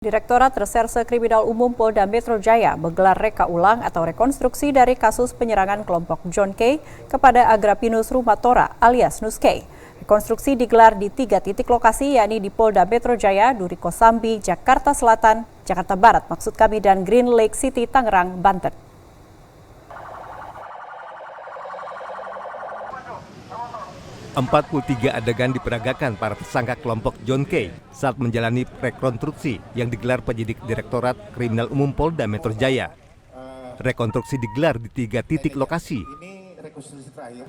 Direktorat Reserse Kriminal Umum Polda Metro Jaya menggelar reka ulang atau rekonstruksi dari kasus penyerangan kelompok John K. kepada Agrapinus Rumatora alias Nus K. Rekonstruksi digelar di 3 titik lokasi, yakni di Polda Metro Jaya, Duri Kosambi, Jakarta Selatan, Jakarta Barat, maksud kami, dan Green Lake City, Tangerang, Banten. ...43 adegan diperagakan para tersangka kelompok John K. saat menjalani rekonstruksi yang digelar penyidik Direktorat Kriminal Umum Polda Metro Jaya. Rekonstruksi digelar di 3 titik lokasi,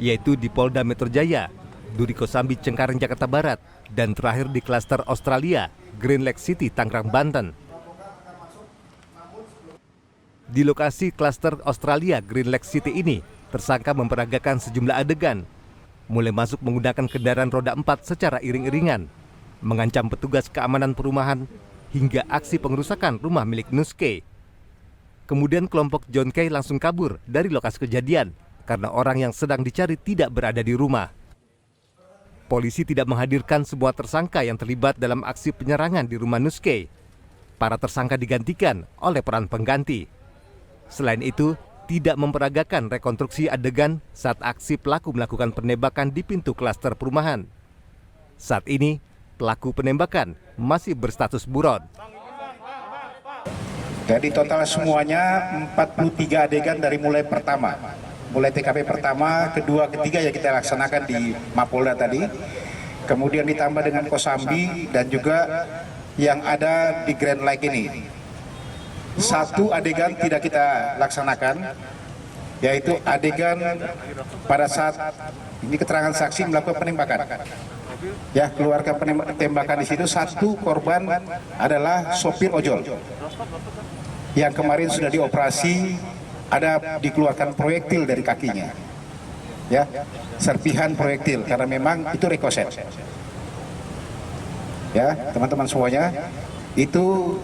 yaitu di Polda Metro Jaya, Duri Kosambi, Cengkareng, Jakarta Barat, dan terakhir di klaster Australia, Green Lake City, Tangerang, Banten. Di lokasi klaster Australia, Green Lake City ini, tersangka memperagakan sejumlah adegan, mulai masuk menggunakan kendaraan roda 4 secara iring-iringan, mengancam petugas keamanan perumahan, hingga aksi pengerusakan rumah milik Nus K. Kemudian kelompok John K langsung kabur dari lokasi kejadian karena orang yang sedang dicari tidak berada di rumah. Polisi tidak menghadirkan semua tersangka yang terlibat dalam aksi penyerangan di rumah Nus K. Para tersangka digantikan oleh peran pengganti. Selain itu, tidak memperagakan rekonstruksi adegan saat aksi pelaku melakukan penembakan di pintu klaster perumahan. Saat ini, pelaku penembakan masih berstatus buron. Jadi total semuanya 43 adegan dari mulai pertama. Mulai TKP pertama, kedua, ketiga yang kita laksanakan di Mapolda tadi. Kemudian ditambah dengan Kosambi dan juga yang ada di Grand Lake ini. Satu adegan tidak kita laksanakan, yaitu adegan pada saat ini keterangan saksi melakukan penembakan. Ya, keluarga tembakan di situ. Satu korban adalah sopir ojol yang kemarin sudah dioperasi, ada dikeluarkan proyektil dari kakinya. Ya, serpihan proyektil karena memang itu rekoset. Ya, teman-teman semuanya, itu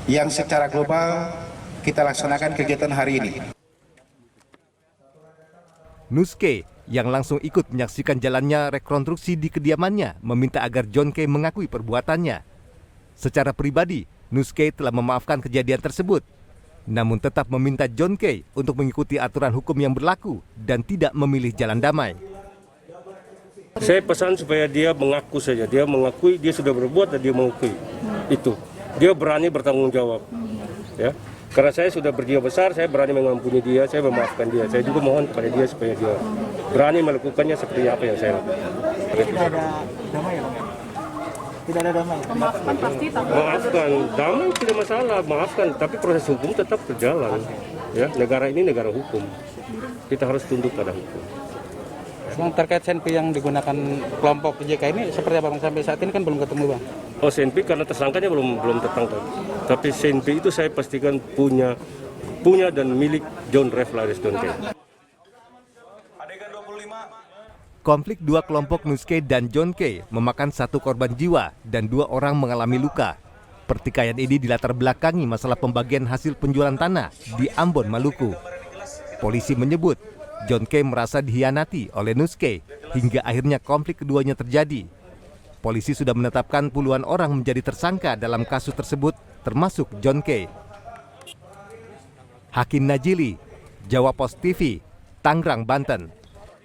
yang secara global kita laksanakan kegiatan hari ini. Nus K yang langsung ikut menyaksikan jalannya rekonstruksi di kediamannya meminta agar John K mengakui perbuatannya. Secara pribadi, Nus K telah memaafkan kejadian tersebut, namun tetap meminta John K untuk mengikuti aturan hukum yang berlaku dan tidak memilih jalan damai. Saya pesan supaya dia mengaku saja, dia mengakui dia sudah berbuat dan dia mengakui itu. Dia berani bertanggung jawab, ya. Karena saya sudah berjiwa besar, saya berani mengampuni dia, saya memaafkan dia. Saya juga mohon kepada dia supaya dia berani melakukannya seperti apa yang saya lakukan. Tidak ada damai ya, Bang? Tidak ada damai? Memaafkan pasti, tapi maafkan, damai tidak masalah, maafkan. Tapi proses hukum tetap berjalan. Ya, negara ini negara hukum. Kita harus tunduk pada hukum. Bang, terkait senpi yang digunakan kelompok JK ini seperti apa, Bang? Sampai saat ini kan belum ketemu, Bang. Oh, senpi karena tersangkanya belum tertangkap. Tapi senpi itu saya pastikan punya dan milik John Reflaris John K. Konflik dua kelompok Nus K dan John K memakan 1 korban jiwa dan 2 orang mengalami luka. Pertikaian ini dilatar belakangi masalah pembagian hasil penjualan tanah di Ambon, Maluku. Polisi menyebut John K merasa dihianati oleh Nus K hingga akhirnya konflik keduanya terjadi. Polisi sudah menetapkan puluhan orang menjadi tersangka dalam kasus tersebut, termasuk John K. Hakim Najili, Jawa Post TV, Tangerang, Banten.